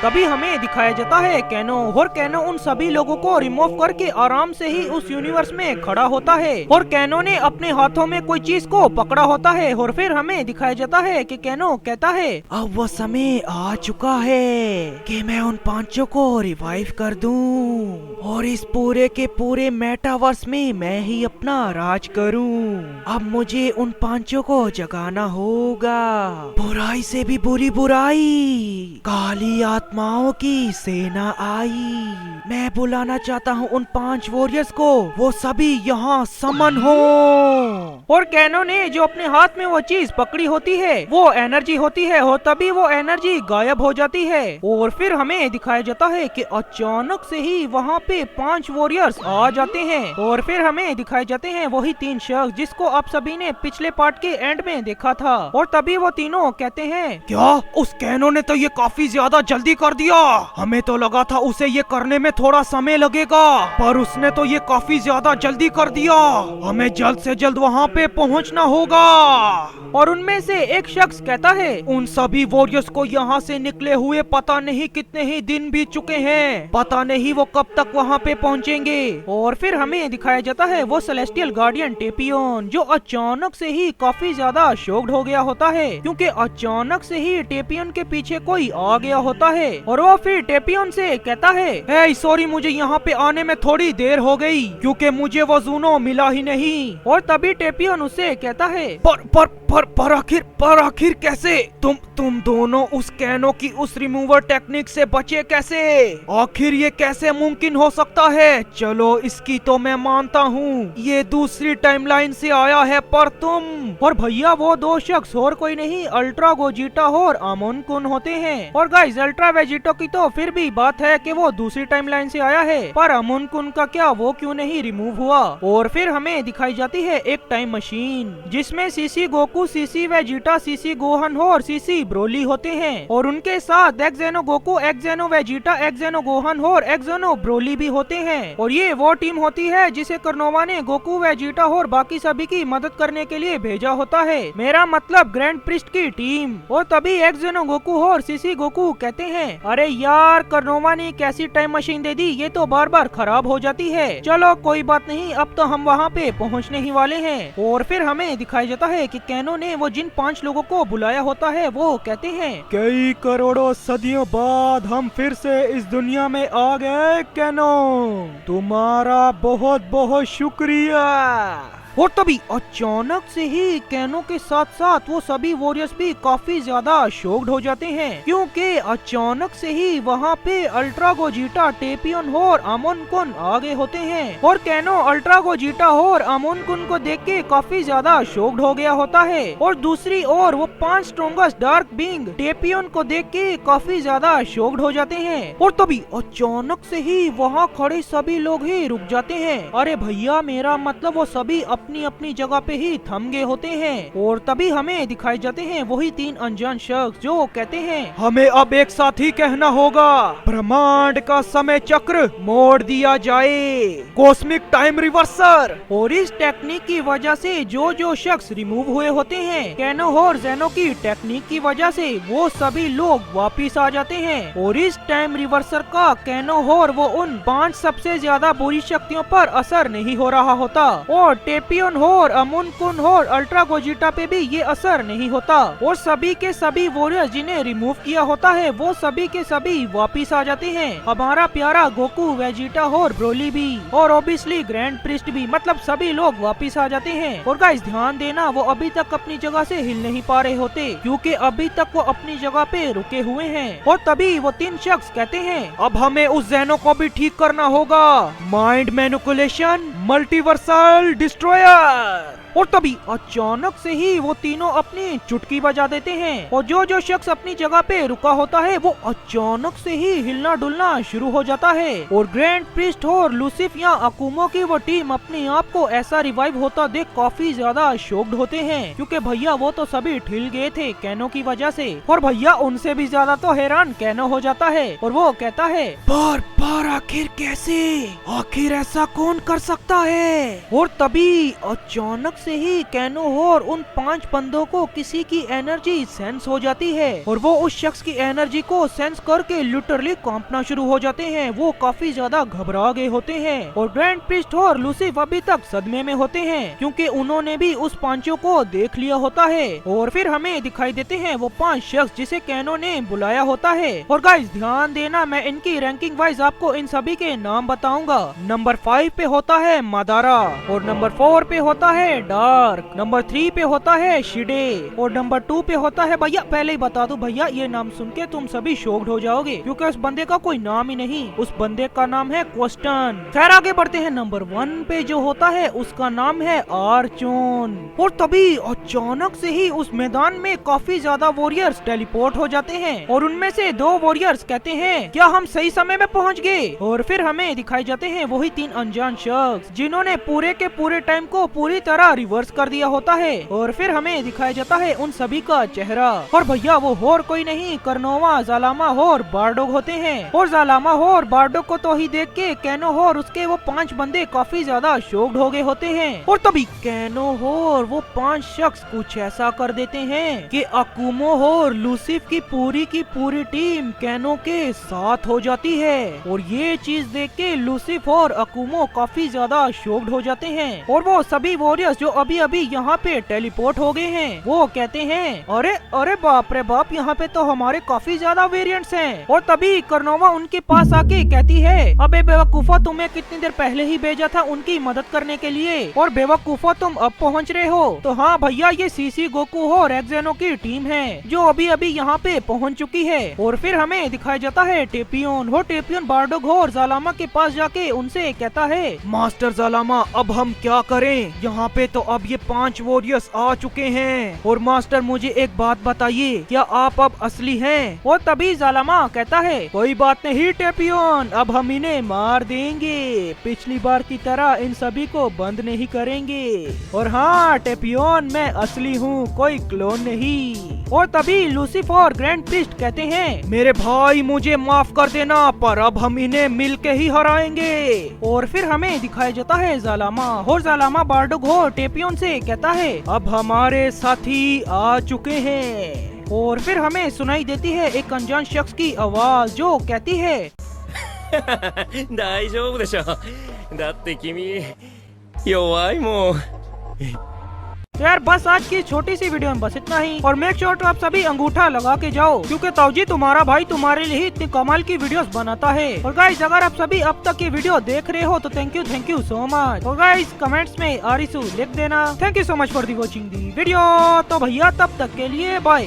तभी हमें दिखाया जाता है कैनो, और कैनो उन सभी लोगों को रिमूव करके आराम से ही उस यूनिवर्स में खड़ा होता है और कैनो ने अपने हाथों में कोई चीज को पकड़ा होता है। और फिर हमें दिखाया जाता है कि कैनो कहता है अब वो समय आ चुका है कि मैं उन पांचों को रिवाइव कर दूं और इस पूरे के पूरे मेटावर्स में मैं ही अपना राज करूं। अब मुझे उन पांचों को जगाना होगा। बुराई से भी बुरी बुराई, काली आत्माओं की सेना आई। मैं बुलाना चाहता हूँ उन 5 वॉरियर्स को, वो सभी यहाँ समन हो। और कैनो ने जो अपने हाथ में वो चीज पकड़ी होती है वो एनर्जी होती है और तभी वो एनर्जी गायब हो जाती है। और फिर हमें दिखाया जाता है कि अचानक से ही वहाँ पे 5 वॉरियर्स आ जाते हैं और फिर हमें दिखाए जाते हैं वही 3 शख्स जिसको आप सभी ने पिछले पार्ट के एंड में देखा था। और तभी वो तीनों कहते हैं क्या उस कैनो ने तो ये काफी ज्यादा जल्दी कर दिया, हमें तो लगा था उसे ये करने में थोड़ा समय लगेगा पर उसने तो ये काफी ज्यादा जल्दी कर दिया। हमें जल्द से जल्द वहाँ पे पहुँचना होगा। और उनमें से एक शख्स कहता है उन सभी वॉरियर्स को यहाँ से निकले हुए पता नहीं कितने ही दिन बीत चुके हैं, पता नहीं वो कब तक वहाँ पे पहुँचेंगे। और फिर हमें दिखाया जाता है वो सेलेस्टियल गार्डियन टेपियन जो अचानक से ही काफी ज्यादा शॉक्ड हो गया होता है क्योंकि अचानक से ही टेपियन के पीछे कोई आ गया होता है। और वो फिर टेपियन से कहता है हे सॉरी, मुझे यहाँ पे आने में थोड़ी देर हो गई क्योंकि मुझे वो जूनो मिला ही नहीं। और तभी टेपियन उससे कहता है पर आखिर कैसे तुम दोनों उस कैनो की उस रिमूवर टेक्निक से बचे कैसे? आखिर ये कैसे मुमकिन हो सकता है? चलो इसकी तो मैं मानता हूँ, ये दूसरी टाइमलाइन से आया है पर तुम। और भैया वो 2 शख्स और कोई नहीं अल्ट्रा गोजिटा और अमोन कुन होते हैं। और गाइस अल्ट्रा वेजिटो की तो फिर भी बात है कि वो दूसरी टाइमलाइन से आया है पर अमोन कुन का क्या, वो क्यों नहीं रिमूव हुआ? और फिर हमें दिखाई जाती है एक टाइम मशीन जिसमें CC Goku, CC Vegeta, CC Gohan और सीसी ब्रोली होते हैं और उनके साथ एक्जेनो गोकू, एक्जेनो वेजिटा, एक्जेनो गोहन और एक्जेनो ब्रोली भी होते हैं। और ये वो टीम होती है जिसे कर्नोवा ने गोकू, वेजिटा और बाकी सभी की मदद करने के लिए भेजा होता है, मेरा मतलब ग्रैंड प्रिस्ट की टीम। और तभी एक्जेनो गोकू और सीसी गोकू कहते हैं अरे यार कर्नोवा ने कैसी टाइम मशीन दे दी, ये तो बार बार खराब हो जाती है। चलो कोई बात नहीं, अब तो हम वहाँ पे पहुँचने ही वाले हैं। और फिर हमें दिखाया जाता है कि कैनो ने वो जिन 5 लोगों को बुलाया होता है वो कहते हैं कई करोड़ों सदियों बाद हम फिर से इस दुनिया में आ गए कैनो, तुम्हारा बहुत बहुत शुक्रिया। और तभी अचानक से ही कैनो के साथ साथ वो सभी वॉरियर्स भी काफी ज्यादा शॉक्ड हो जाते हैं क्योंकि अचानक से ही वहाँ पे अल्ट्रा गोजिटा, टेपियन और अमोन कुन आगे होते हैं। और कैनो अल्ट्रा गोजिटा और अमोन कुन को देख के काफी ज्यादा शॉक्ड हो गया होता है। और दूसरी ओर वो 5 स्ट्रॉन्गेस्ट डार्क बीइंग टेपियन को देख के काफी ज्यादा शॉक्ड हो जाते हैं। और तभी अचानक से ही वहाँ खड़े सभी लोग ही रुक जाते हैं। अरे भैया मेरा मतलब वो सभी अपनी अपनी जगह पे ही थम गए होते हैं। और तभी हमें दिखाई जाते हैं वही 3 अनजान शख्स जो कहते हैं हमें अब एक साथ ही कहना होगा, ब्रह्मांड का समय चक्र मोड़ दिया जाए, कॉस्मिक टाइम रिवर्सर। और इस टेक्निक की वजह से जो शख्स रिमूव हुए होते हैं कैनो और जेनो की टेक्निक की वजह से वो सभी लोग वापिस आ जाते हैं। और इस टाइम रिवर्सर का कैनो और वो उन 5 सबसे ज्यादा बुरी शक्तियों पर असर नहीं हो रहा होता और टेपियन और अमोन कुन और अल्ट्रा गोजिटा पे भी ये असर नहीं होता। और सभी के सभी वॉरियर्स जिन्हें रिमूव किया होता है वो सभी के सभी वापिस आ जाते हैं, हमारा प्यारा गोकू, वेजिटा और ब्रोली भी और ऑब्वियसली ग्रैंड प्रिस्ट भी, मतलब सभी लोग वापिस आ जाते हैं। और गाइस ध्यान देना वो अभी तक अपनी जगह से हिल नहीं पा रहे होते क्योंकि अभी तक वो अपनी जगह पे रुके हुए हैं। और तभी वो 3 शख्स कहते हैं अब हमें उस जेनो को भी ठीक करना होगा, माइंड मैनिपुलेशन मल्टीवर्सल डिस्ट्रॉयर। और तभी अचानक से ही वो तीनों अपनी चुटकी बजा देते हैं और जो शख्स अपनी जगह पे रुका होता है वो अचानक से ही हिलना डुलना शुरू हो जाता है। और ग्रैंड प्रिस्ट और लूसिफ या अकुमो की वो टीम अपने आप को ऐसा रिवाइव होता देख काफी ज्यादा शॉक्ड होते हैं क्योंकि भैया वो तो सभी ठिल गए थे कैनो की वजह से। और भैया उनसे भी ज्यादा तो हैरान कैनो हो जाता है और वो कहता है पर आखिर कैसे, आखिर ऐसा कौन कर सकता है? और तभी अचानक से ही कैनोहोर उन 5 बंदों को किसी की एनर्जी सेंस हो जाती है और वो उस शख्स की एनर्जी को सेंस करके लिटरली कांपना शुरू हो जाते हैं। वो काफी ज्यादा घबरा गए होते हैं और ग्रैंड प्रीस्ट और लूसिफ अभी तक सदमे में होते हैं क्योंकि उन्होंने भी उस पांचों को देख लिया होता है। और फिर हमें दिखाई देते हैं वो 5 शख्स जिसे कैनो ने बुलाया होता है। और गाइस ध्यान देना, मैं इनकी रैंकिंग वाइज आपको इन सभी के नाम बताऊंगा। नंबर 5 पे होता है मादारा और नंबर 4 पे होता है डार्क, नंबर 3 पे होता है शिडे और नंबर 2 पे होता है, भैया पहले ही बता दूं भैया ये नाम सुन के तुम सभी शॉक्ड हो जाओगे क्योंकि उस बंदे का कोई नाम ही नहीं, उस बंदे का नाम है क्वेश्चन। खैर आगे बढ़ते हैं। नंबर 1 पे जो होता है उसका नाम है आर्चोन। और तभी अचानक से ही उस मैदान में काफी ज्यादा वॉरियर्स टेलीपोर्ट हो जाते हैं और उनमें से 2 वॉरियर्स कहते हैं क्या हम सही समय में पहुंच गए। और फिर हमें दिखाई जाते हैं वही 3 अनजान शख्स जिन्होंने पूरे के पूरे टाइम को पूरी तरह रिवर्स कर दिया होता है। और फिर हमें दिखाया जाता है उन सभी का चेहरा और भैया वो और कोई नहीं कर्नोवा, ज़ालामा और बारडोग होते हैं। और ज़ालामा और बारडोग को तो ही देख के कैनो और उसके वो 5 बंदे काफी ज्यादा शॉक्ड हो गए होते हैं। और तभी कैनो और वो 5 शख्स कुछ ऐसा कर देते हैं कि अकुमो और लूसिफ की पूरी टीम कैनो के साथ हो जाती है। और ये चीज देख के लूसिफ और अकुमो काफी ज्यादा शॉक्ड हो जाते हैं और वो सभी वॉरियर्स जो अभी अभी यहाँ पे टेलीपोर्ट हो गए हैं वो कहते हैं अरे अरे बाप रे बाप, यहाँ पे तो हमारे काफी ज्यादा वेरिएंट्स हैं। और तभी कर्नोवा उनके पास आके कहती है अबे बेवकूफा, तुम्हें कितनी देर पहले ही भेजा था उनकी मदद करने के लिए और बेवकूफा तुम अब पहुँच रहे हो। तो हाँ भैया ये सीसी, गोकू और एक्जेनो की टीम है जो अभी अभी यहाँ पे पहुँच चुकी है। और फिर हमें दिखाया जाता है टेपियोन। वो टेपियोन बारडोग और ज़ालामा के पास जाके उनसे कहता है मास्टर ज़ालामा अब हम क्या करें, यहाँ पे तो अब ये 5 वॉरियर्स आ चुके हैं और मास्टर मुझे एक बात बताइए, क्या आप अब असली हैं? और तभी ज़ालामा कहता है कोई बात नहीं टेपियोन, अब हम इन्हें मार देंगे, पिछली बार की तरह इन सभी को बंद नहीं करेंगे। और हाँ टेपियोन मैं असली हूँ, कोई क्लोन नहीं। और तभी लूसिफ और ग्रैंड प्रीस्ट कहते हैं मेरे भाई मुझे माफ कर देना, पर अब हम इन्हें मिल के ही हराएंगे। और फिर हमें दिखाया जाता है ज़ालामा और ज़ालामा बारडोग और टेपियोन से कहता है अब हमारे साथी आ चुके हैं। और फिर हमें सुनाई देती है एक अनजान शख्स की आवाज जो कहती है 大丈夫でしょ。だって君弱いもん。 तो यार बस आज की छोटी सी वीडियो में बस इतना ही और मेक श्योर आप सभी अंगूठा लगा के जाओ क्योंकि ताऊजी तुम्हारा भाई तुम्हारे लिए ही इतनी कमाल की वीडियोस बनाता है। और गाइस अगर आप सभी अब तक ये वीडियो देख रहे हो तो थैंक यू सो मच। और गाइस कमेंट्स में आरिसू लिख देना। Thank you so much for the watching the video. तो भैया तब तक के लिए बाय।